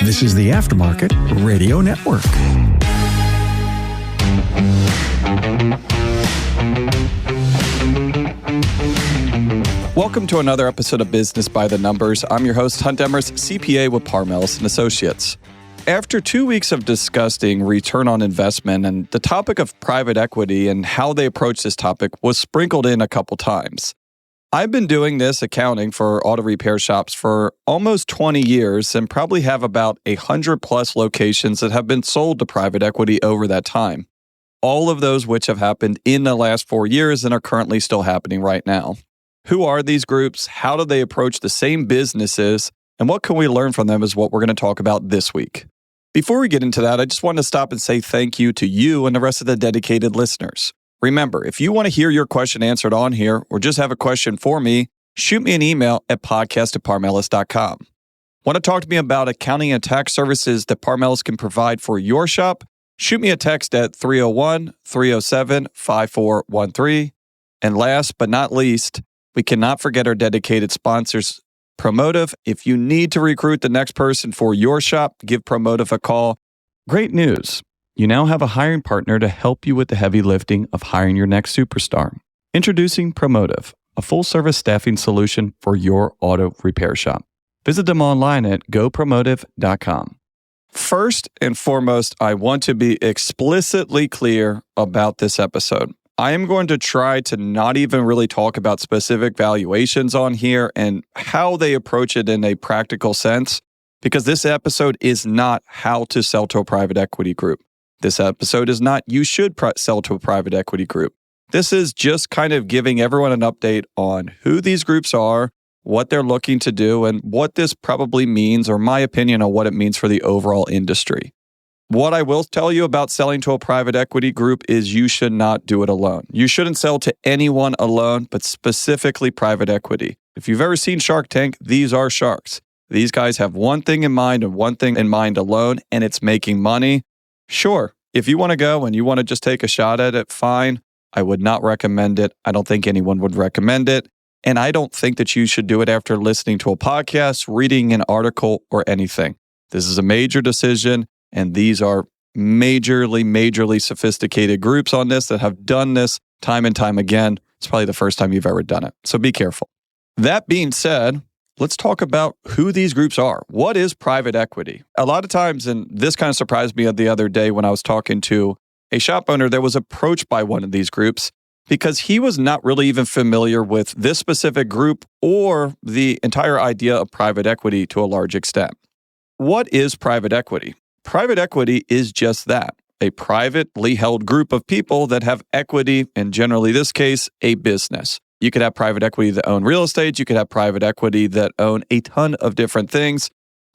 This is the Aftermarket Radio Network. Welcome to another episode of Business by the Numbers. I'm your host, Demerast, CPA with Paar Melis Associates. After 2 weeks of discussing return on investment, and the topic of private equity and how they approach this topic was sprinkled in a couple times. I've been doing this accounting for auto repair shops for almost 20 years and probably have about 100 plus locations that have been sold to private equity over that time. All of those which have happened in the last 4 years and are currently still happening right now. Who are these groups? How do they approach the same businesses? And what can we learn from them is what we're going to talk about this week. Before we get into that, I just want to stop and say thank you to you and the rest of the dedicated listeners. Remember, if you want to hear your question answered on here or just have a question for me, shoot me an email at podcast@parmelis.com. Want to talk to me about accounting and tax services that Paar Melis can provide for your shop? Shoot me a text at 301-307-5413. And last but not least, we cannot forget our dedicated sponsors, Promotive. If you need to recruit the next person for your shop, give Promotive a call. Great news. You now have a hiring partner to help you with the heavy lifting of hiring your next superstar. Introducing Promotive, a full-service staffing solution for your auto repair shop. Visit them online at gopromotive.com. First and foremost, I want to be explicitly clear about this episode. I am going to try to not even really talk about specific valuations on here and how they approach it in a practical sense, because this episode is not how to sell to a private equity group. This episode is not you should sell to a private equity group. This is just kind of giving everyone an update on who these groups are, what they're looking to do, and what this probably means, or my opinion on what it means for the overall industry. What I will tell you about selling to a private equity group is you should not do it alone. You shouldn't sell to anyone alone, but specifically private equity. If you've ever seen Shark Tank, these are sharks. These guys have one thing in mind and one thing in mind alone, and it's making money. Sure, if you want to go and you want to just take a shot at it, fine. I would not recommend it. I don't think anyone would recommend it. And I don't think that you should do it after listening to a podcast, reading an article, or anything. This is a major decision, and these are majorly sophisticated groups on this that have done this time and time again. It's probably the first time you've ever done it. So be careful. That being said, let's talk about who these groups are. What is private equity? A lot of times, and this kind of surprised me the other day when I was talking to a shop owner that was approached by one of these groups because he was not really even familiar with this specific group or the entire idea of private equity to a large extent. What is private equity? Private equity is just that, a privately held group of people that have equity, and generally this case, a business. You could have private equity that own real estate. You could have private equity that own a ton of different things.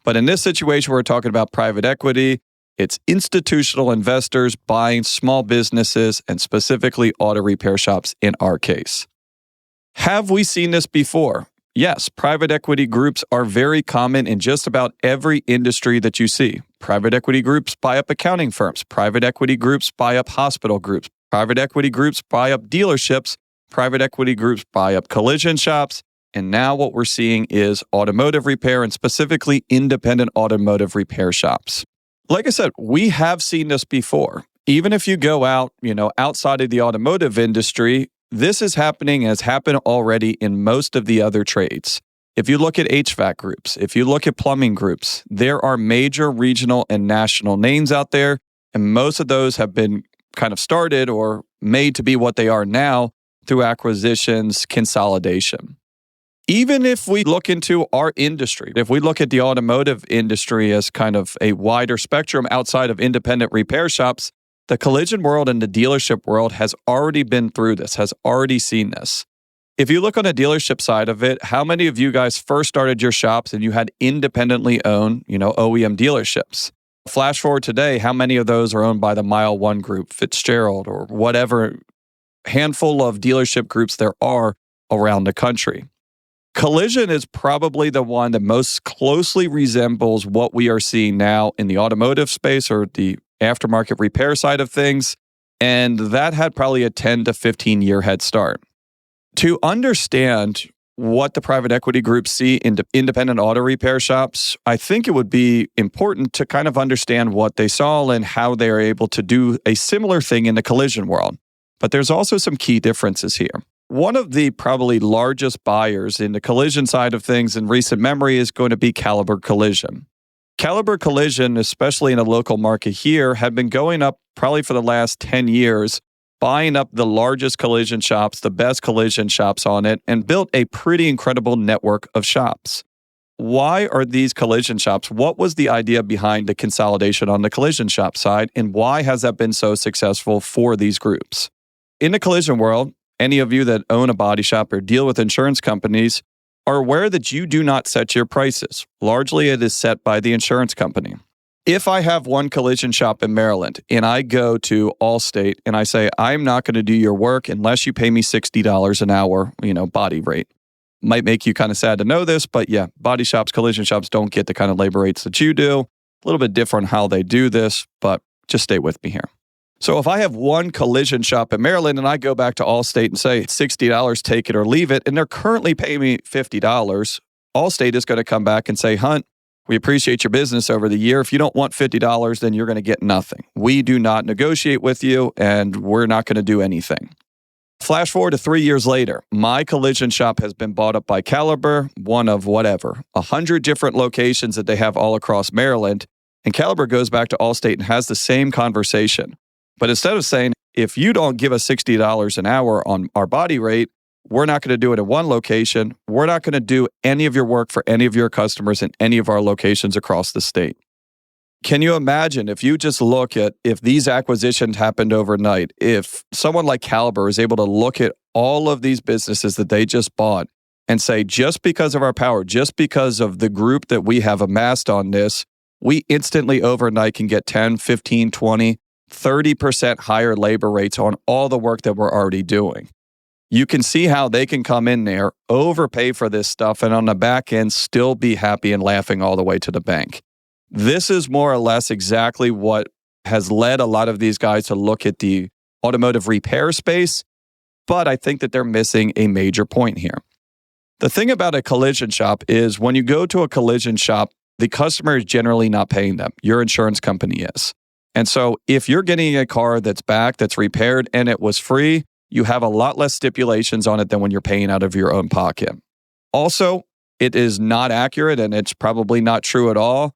But in this situation, we're talking about private equity. It's institutional investors buying small businesses and specifically auto repair shops in our case. Have we seen this before? Yes, private equity groups are very common in just about every industry that you see. Private equity groups buy up accounting firms. Private equity groups buy up hospital groups. Private equity groups buy up dealerships. Private equity groups buy up collision shops. And now what we're seeing is automotive repair and specifically independent automotive repair shops. Like I said, we have seen this before. Even if you go out, outside of the automotive industry, this is happening and has happened already in most of the other trades. If you look at HVAC groups, if you look at plumbing groups, there are major regional and national names out there. And most of those have been kind of started or made to be what they are now through acquisitions, consolidation. Even if we look into our industry, if we look at the automotive industry as kind of a wider spectrum outside of independent repair shops, the collision world and the dealership world has already been through this, has already seen this. If you look on the dealership side of it, how many of you guys first started your shops and you had independently owned, OEM dealerships? Flash forward today, how many of those are owned by the Mile One Group, Fitzgerald, or whatever handful of dealership groups there are around the country? Collision is probably the one that most closely resembles what we are seeing now in the automotive space or the aftermarket repair side of things, and that had probably a 10 to 15 year head start. To understand what the private equity groups see in independent auto repair shops, I think it would be important to kind of understand what they saw and how they are able to do a similar thing in the collision world. But there's also some key differences here. One of the probably largest buyers in the collision side of things in recent memory is going to be Caliber Collision. Caliber Collision, especially in a local market here, had been going up probably for the last 10 years, buying up the largest collision shops, the best collision shops on it, and built a pretty incredible network of shops. Why are these collision shops? What was the idea behind the consolidation on the collision shop side, and why has that been so successful for these groups? In the collision world, any of you that own a body shop or deal with insurance companies are aware that you do not set your prices. Largely, it is set by the insurance company. If I have one collision shop in Maryland and I go to Allstate and I say, I'm not going to do your work unless you pay me $60 an hour, body rate. Might make you kind of sad to know this, but yeah, body shops, collision shops don't get the kind of labor rates that you do. A little bit different how they do this, but just stay with me here. So if I have one collision shop in Maryland and I go back to Allstate and say $60, take it or leave it, and they're currently paying me $50, Allstate is going to come back and say, Hunt, we appreciate your business over the year. If you don't want $50, then you're going to get nothing. We do not negotiate with you, and we're not going to do anything. Flash forward to 3 years later, my collision shop has been bought up by Caliber, one of 100 different locations that they have all across Maryland, and Caliber goes back to Allstate and has the same conversation. But instead of saying, if you don't give us $60 an hour on our body rate, we're not going to do it at one location. We're not going to do any of your work for any of your customers in any of our locations across the state. Can you imagine if you just look at if these acquisitions happened overnight, if someone like Caliber is able to look at all of these businesses that they just bought and say, just because of our power, just because of the group that we have amassed on this, we instantly overnight can get 10, 15, 20, 30% higher labor rates on all the work that we're already doing. You can see how they can come in there, overpay for this stuff, and on the back end still be happy and laughing all the way to the bank. This is more or less exactly what has led a lot of these guys to look at the automotive repair space, but I think that they're missing a major point here. The thing about a collision shop is when you go to a collision shop, the customer is generally not paying them. Your insurance company is. And so if you're getting a car that's back, that's repaired, and it was free, you have a lot less stipulations on it than when you're paying out of your own pocket. Also, it is not accurate, and it's probably not true at all.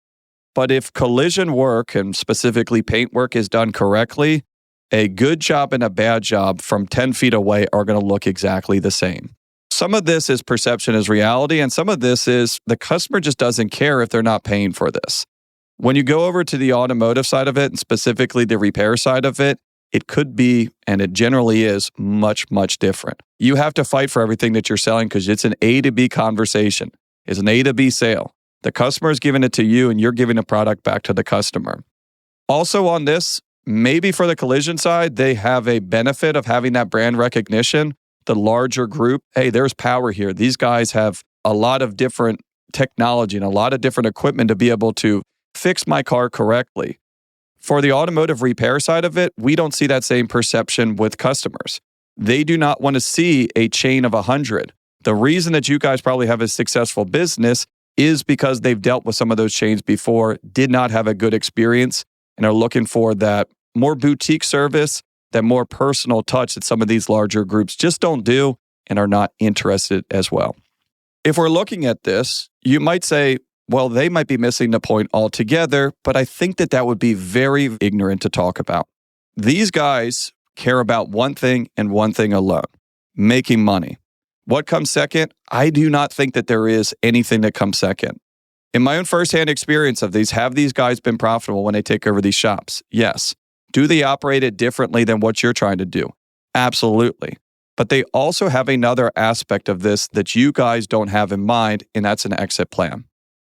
But if collision work, and specifically paint work, is done correctly, a good job and a bad job from 10 feet away are going to look exactly the same. Some of this is perception is reality, and some of this is the customer just doesn't care if they're not paying for this. When you go over to the automotive side of it, and specifically the repair side of it, it could be, and it generally is, much, much different. You have to fight for everything that you're selling because it's an A to B conversation. It's an A to B sale. The customer is giving it to you, and you're giving a product back to the customer. Also on this, maybe for the collision side, they have a benefit of having that brand recognition. The larger group, hey, there's power here. These guys have a lot of different technology and a lot of different equipment to be able to fix my car correctly. For the automotive repair side of it, we don't see that same perception with customers. They do not want to see a chain of 100. The reason that you guys probably have a successful business is because they've dealt with some of those chains before, did not have a good experience, and are looking for that more boutique service, that more personal touch that some of these larger groups just don't do and are not interested as well. If we're looking at this, you might say, well, they might be missing the point altogether, but I think that that would be very ignorant to talk about. These guys care about one thing and one thing alone, making money. What comes second? I do not think that there is anything that comes second. In my own firsthand experience of these, have these guys been profitable when they take over these shops? Yes. Do they operate it differently than what you're trying to do? Absolutely. But they also have another aspect of this that you guys don't have in mind, and that's an exit plan.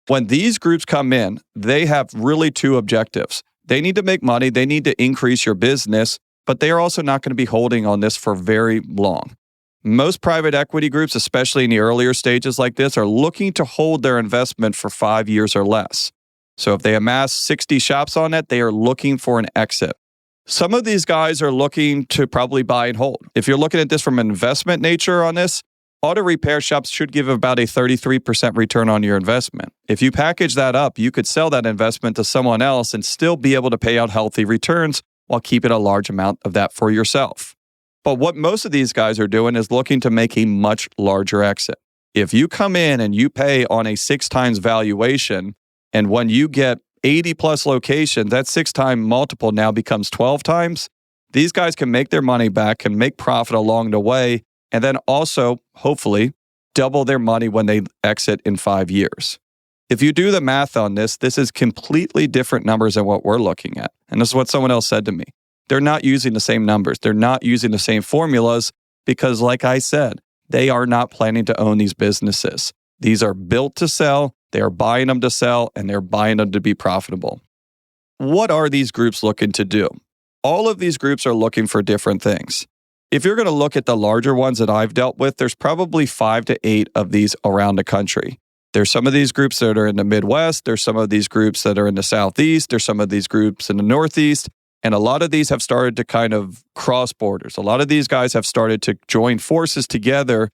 When these groups come in, they have really two objectives. They need to make money, they need to increase your business, but they are also not going to be holding on this for very long. Most private equity groups, especially in the earlier stages like this, are looking to hold their investment for 5 years or less. So if they amass 60 shops on it, they are looking for an exit. Some of these guys are looking to probably buy and hold. If you're looking at this from an investment nature on this, auto repair shops should give about a 33% return on your investment. If you package that up, you could sell that investment to someone else and still be able to pay out healthy returns while keeping a large amount of that for yourself. But what most of these guys are doing is looking to make a much larger exit. If you come in and you pay on a 6 times valuation, and when you get 80 plus locations, that 6 time multiple now becomes 12 times. These guys can make their money back, can make profit along the way, and then also, hopefully, double their money when they exit in 5 years. If you do the math on this, this is completely different numbers than what we're looking at. And this is what someone else said to me. They're not using the same numbers. They're not using the same formulas because, like I said, they are not planning to own these businesses. These are built to sell. They are buying them to sell, and they're buying them to be profitable. What are these groups looking to do? All of these groups are looking for different things. If you're going to look at the larger ones that I've dealt with, there's probably 5 to 8 of these around the country. There's some of these groups that are in the Midwest. There's some of these groups that are in the Southeast. There's some of these groups in the Northeast. And a lot of these have started to kind of cross borders. A lot of these guys have started to join forces together.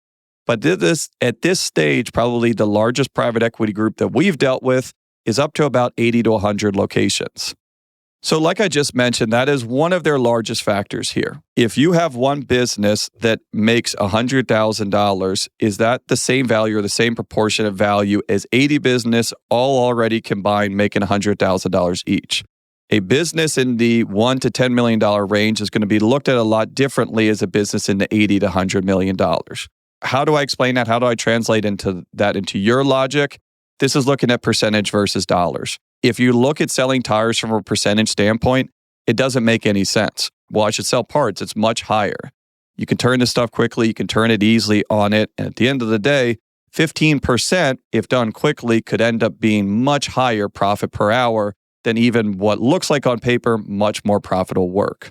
But at this stage, probably the largest private equity group that we've dealt with is up to about 80 to 100 locations. So like I just mentioned, that is one of their largest factors here. If you have one business that makes $100,000, is that the same value or the same proportion of value as 80 business all already combined making $100,000 each? A business in the $1 to $10 million range is going to be looked at a lot differently as a business in the $80 to $100 million. How do I explain that? How do I translate into your logic? This is looking at percentage versus dollars. If you look at selling tires from a percentage standpoint, it doesn't make any sense. Well, I should sell parts. It's much higher. You can turn this stuff quickly. You can turn it easily on it. And at the end of the day, 15%, if done quickly, could end up being much higher profit per hour than even what looks like on paper, much more profitable work.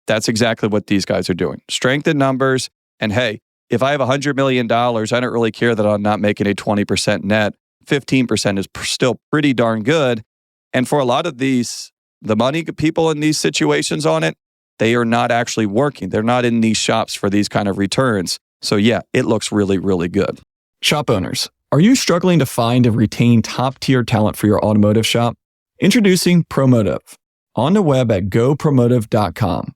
That's exactly what these guys are doing. Strength in numbers. And hey, if I have $100 million, I don't really care that I'm not making a 20% net. 15% is still pretty darn good. And for a lot of these, the money people in these situations on it, they are not actually working. They're not in these shops for these kind of returns. So yeah, it looks really, really good. Shop owners, are you struggling to find and retain top-tier talent for your automotive shop? Introducing Promotive, on the web at gopromotive.com.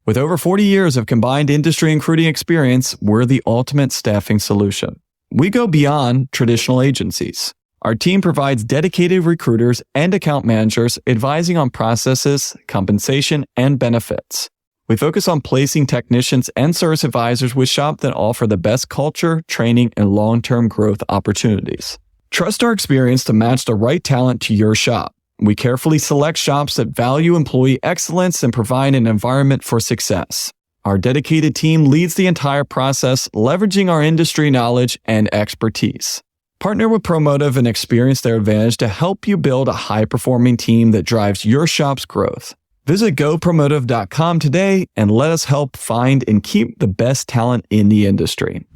With over 40 years of combined industry and recruiting experience, we're the ultimate staffing solution. We go beyond traditional agencies. Our team provides dedicated recruiters and account managers advising on processes, compensation, and benefits. We focus on placing technicians and service advisors with shops that offer the best culture, training, and long-term growth opportunities. Trust our experience to match the right talent to your shop. We carefully select shops that value employee excellence and provide an environment for success. Our dedicated team leads the entire process, leveraging our industry knowledge and expertise. Partner with Promotive and experience their advantage to help you build a high-performing team that drives your shop's growth. Visit gopromotive.com today and let us help find and keep the best talent in the industry.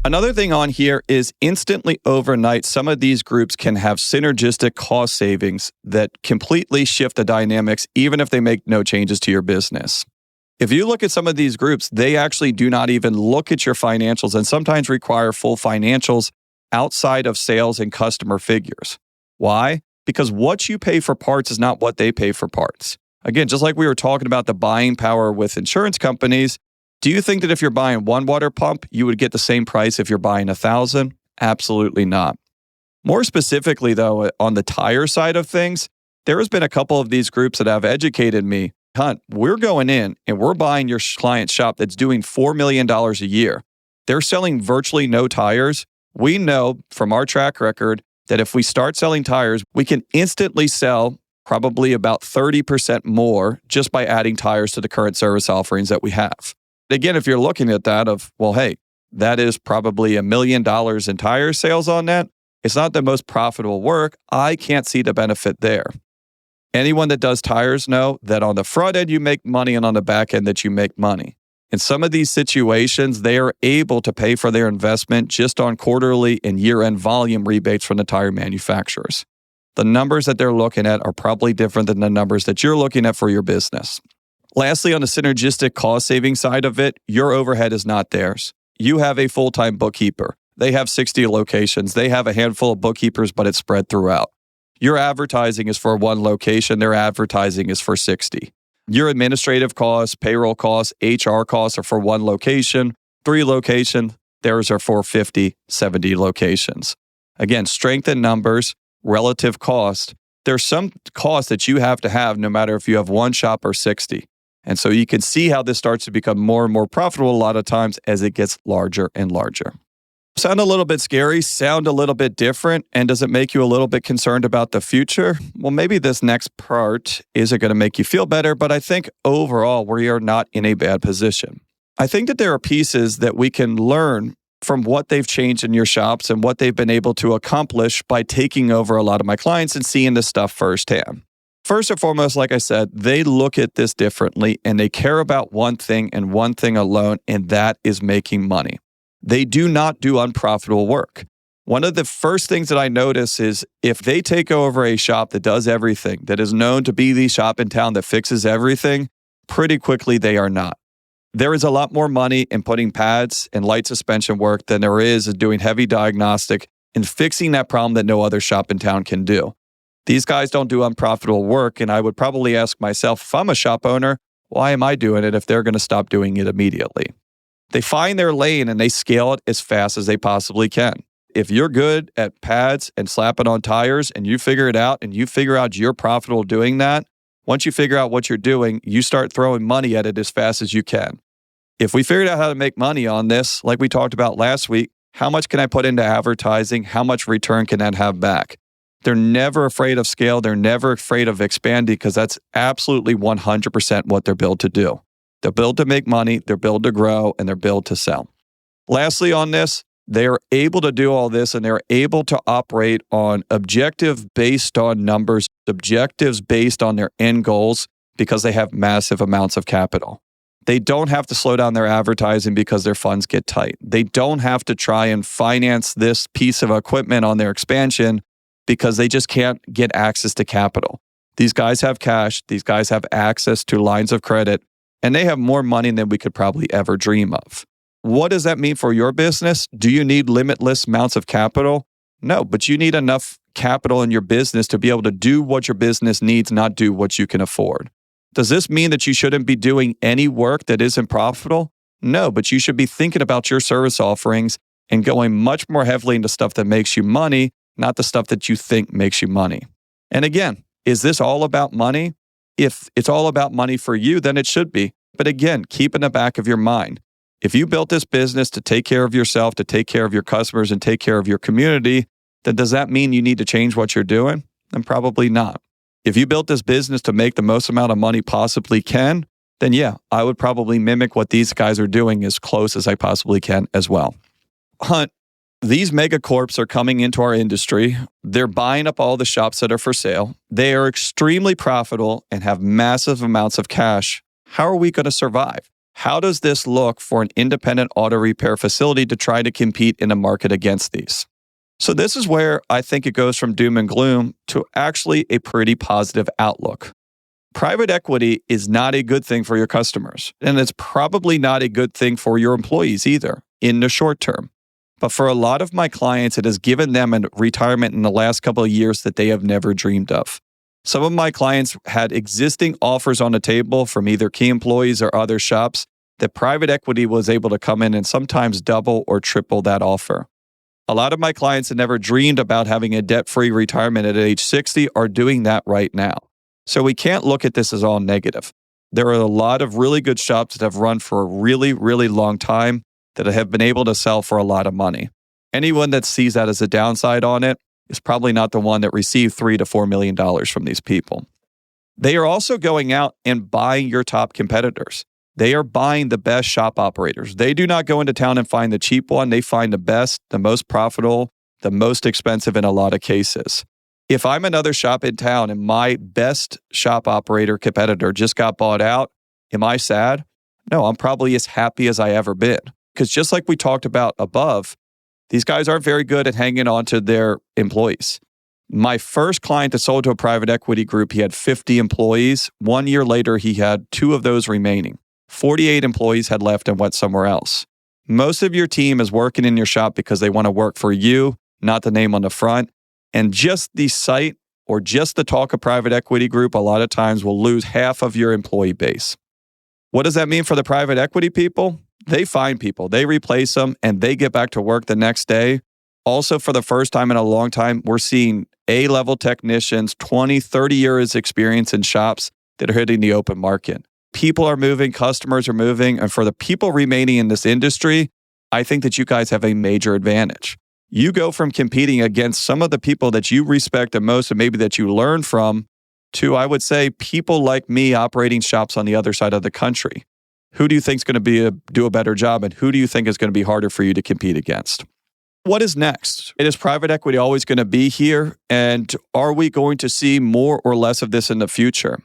Another thing on here is instantly overnight, some of these groups can have synergistic cost savings that completely shift the dynamics, even if they make no changes to your business. If you look at some of these groups, they actually do not even look at your financials and sometimes require full financials outside of sales and customer figures. Why? Because what you pay for parts is not what they pay for parts. Again, just like we were talking about the buying power with insurance companies, do you think that if you're buying one water pump, you would get the same price if you're buying 1,000? Absolutely not. More specifically, though, on the tire side of things, there has been a couple of these groups that have educated me. Hunt, we're going in and we're buying your client's shop that's doing $4 million a year. They're selling virtually no tires. We know from our track record that if we start selling tires, we can instantly sell probably about 30% more just by adding tires to the current service offerings that we have. Again, if you're looking at that of, well, hey, that is probably $1 million in tire sales on that. It's not the most profitable work. I can't see the benefit there. Anyone that does tires know that on the front end, you make money and on the back end that you make money. In some of these situations, they are able to pay for their investment just on quarterly and year-end volume rebates from the tire manufacturers. The numbers that they're looking at are probably different than the numbers that you're looking at for your business. Lastly, on the synergistic cost-saving side of it, your overhead is not theirs. you have a full-time bookkeeper. They have 60 locations. They have a handful of bookkeepers, but it's spread throughout. Your advertising is for one location. Their advertising is for 60. Your administrative costs, payroll costs, HR costs are for one location, 3 locations. Theirs are for 50, 70 locations. Again, strength in numbers, relative cost. There's some cost that you have to have no matter if you have one shop or 60. And so you can see how this starts to become more and more profitable a lot of times as it gets larger and larger. Sound a little bit scary, sound a little bit different, and does it make you a little bit concerned about the future? Well, maybe this next part isn't going to make you feel better, but I think overall we are not in a bad position. I think that there are pieces that we can learn from what they've changed in your shops and what they've been able to accomplish by taking over a lot of my clients and seeing this stuff firsthand. First and foremost, like I said, they look at this differently and they care about one thing and one thing alone, and that is making money. They do not do unprofitable work. One of the first things that I notice is if they take over a shop that does everything, that is known to be the shop in town that fixes everything, pretty quickly they are not. There is a lot more money in putting pads and light suspension work than there is in doing heavy diagnostic and fixing that problem that no other shop in town can do. These guys don't do unprofitable work, and I would probably ask myself, if I'm a shop owner, why am I doing it if they're going to stop doing it immediately? They find their lane and they scale it as fast as they possibly can. If you're good at pads and slapping on tires and you figure it out and you figure out you're profitable doing that, once you figure out what you're doing, you start throwing money at it as fast as you can. If we figured out how to make money on this, like we talked about last week, how much can I put into advertising? How much return can that have back? They're never afraid of scale. They're never afraid of expanding because that's absolutely 100% what they're built to do. They're built to make money, they're built to grow, and they're built to sell. Lastly on this, they are able to do all this and they're able to operate on objective based on numbers, objectives based on their end goals because they have massive amounts of capital. They don't have to slow down their advertising because their funds get tight. They don't have to try and finance this piece of equipment on their expansion because they just can't get access to capital. These guys have cash. These guys have access to lines of credit, and they have more money than we could probably ever dream of. What does that mean for your business? Do you need limitless amounts of capital? No, but you need enough capital in your business to be able to do what your business needs, not do what you can afford. Does this mean that you shouldn't be doing any work that isn't profitable? No, but you should be thinking about your service offerings and going much more heavily into stuff that makes you money, not the stuff that you think makes you money. And again, is this all about money? If it's all about money for you, then it should be. But again, keep in the back of your mind. If you built this business to take care of yourself, to take care of your customers, and take care of your community, then does that mean you need to change what you're doing? Then probably not. If you built this business to make the most amount of money possibly can, then yeah, I would probably mimic what these guys are doing as close as I possibly can as well. Hunt, these megacorps are coming into our industry. They're buying up all the shops that are for sale. They are extremely profitable and have massive amounts of cash. How are we going to survive? How does this look for an independent auto repair facility to try to compete in a market against these? So this is where I think it goes from doom and gloom to actually a pretty positive outlook. Private equity is not a good thing for your customers, and it's probably not a good thing for your employees either in the short term. But for a lot of my clients, it has given them a retirement in the last couple of years that they have never dreamed of. Some of my clients had existing offers on the table from either key employees or other shops that private equity was able to come in and sometimes double or triple that offer. A lot of my clients had never dreamed about having a debt-free retirement at age 60 are doing that right now. So we can't look at this as all negative. There are a lot of really good shops that have run for a really, really long time that have been able to sell for a lot of money. Anyone that sees that as a downside on it is probably not the one that received $3 to $4 million from these people. They are also going out and buying your top competitors. They are buying the best shop operators. They do not go into town and find the cheap one. They find the best, the most profitable, the most expensive in a lot of cases. If I'm another shop in town and my best shop operator competitor just got bought out, am I sad? No, I'm probably as happy as I ever been. Because just like we talked about above, these guys aren't very good at hanging on to their employees. My first client that sold to a private equity group, he had 50 employees. 1 year later, he had 2 of those remaining. 48 employees had left and went somewhere else. Most of your team is working in your shop because they want to work for you, not the name on the front. And just the site or just the talk of private equity group a lot of times will lose half of your employee base. What does that mean for the private equity people? They find people, they replace them, and they get back to work the next day. Also, for the first time in a long time, we're seeing A-level technicians, 20, 30 years experience in shops that are hitting the open market. People are moving, customers are moving, and for the people remaining in this industry, I think that you guys have a major advantage. You go from competing against some of the people that you respect the most and maybe that you learn from to, I would say, people like me operating shops on the other side of the country. Who do you think is going to do a better job, and who do you think is going to be harder for you to compete against? What is next? Is private equity always going to be here? And are we going to see more or less of this in the future?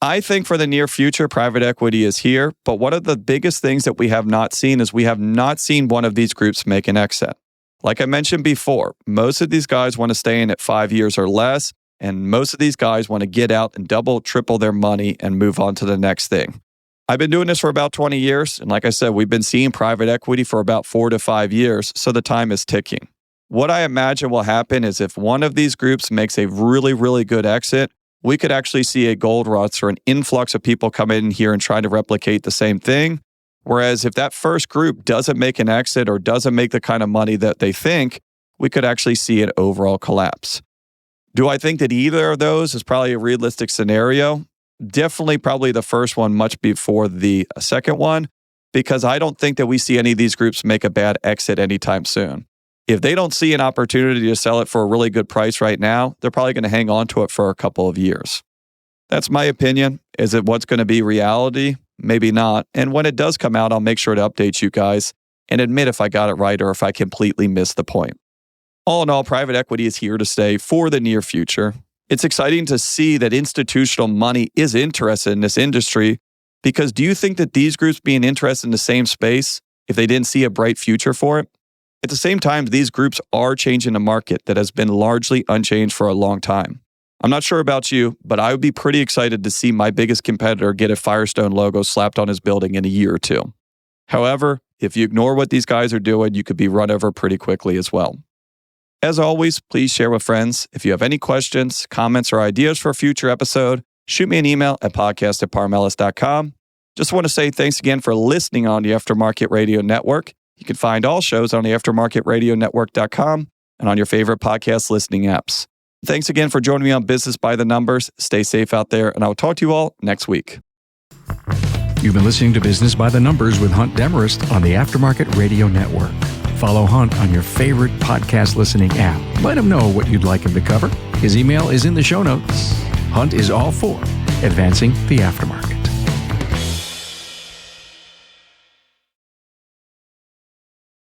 I think for the near future, private equity is here. But one of the biggest things that we have not seen is we have not seen one of these groups make an exit. Like I mentioned before, most of these guys want to stay in at 5 years or less. And most of these guys want to get out and double, triple their money and move on to the next thing. I've been doing this for about 20 years. And like I said, we've been seeing private equity for about 4 to 5 years. So the time is ticking. What I imagine will happen is if one of these groups makes a really, really good exit, we could actually see a gold rush or an influx of people come in here and try to replicate the same thing. Whereas if that first group doesn't make an exit or doesn't make the kind of money that they think, we could actually see an overall collapse. Do I think that either of those is probably a realistic scenario? Definitely probably the first one much before the second one, because I don't think that we see any of these groups make a bad exit anytime soon. If they don't see an opportunity to sell it for a really good price right now, they're probably going to hang on to it for a couple of years. That's my opinion. Is it what's going to be reality? Maybe not. And when it does come out, I'll make sure to update you guys and admit if I got it right or if I completely missed the point. All in all, private equity is here to stay for the near future. It's exciting to see that institutional money is interested in this industry, because do you think that these groups being interested in the same space if they didn't see a bright future for it? At the same time, these groups are changing a market that has been largely unchanged for a long time. I'm not sure about you, but I would be pretty excited to see my biggest competitor get a Firestone logo slapped on his building in a year or two. However, if you ignore what these guys are doing, you could be run over pretty quickly as well. As always, please share with friends. If you have any questions, comments, or ideas for a future episode, shoot me an email at podcast@paarmelis.com. Just want to say thanks again for listening on the Aftermarket Radio Network. You can find all shows on the aftermarketradionetwork.com and on your favorite podcast listening apps. Thanks again for joining me on Business by the Numbers. Stay safe out there, and I will talk to you all next week. You've been listening to Business by the Numbers with Hunt Demerast on the Aftermarket Radio Network. Follow Hunt on your favorite podcast listening app. Let him know what you'd like him to cover. His email is in the show notes. Hunt is all for advancing the aftermarket.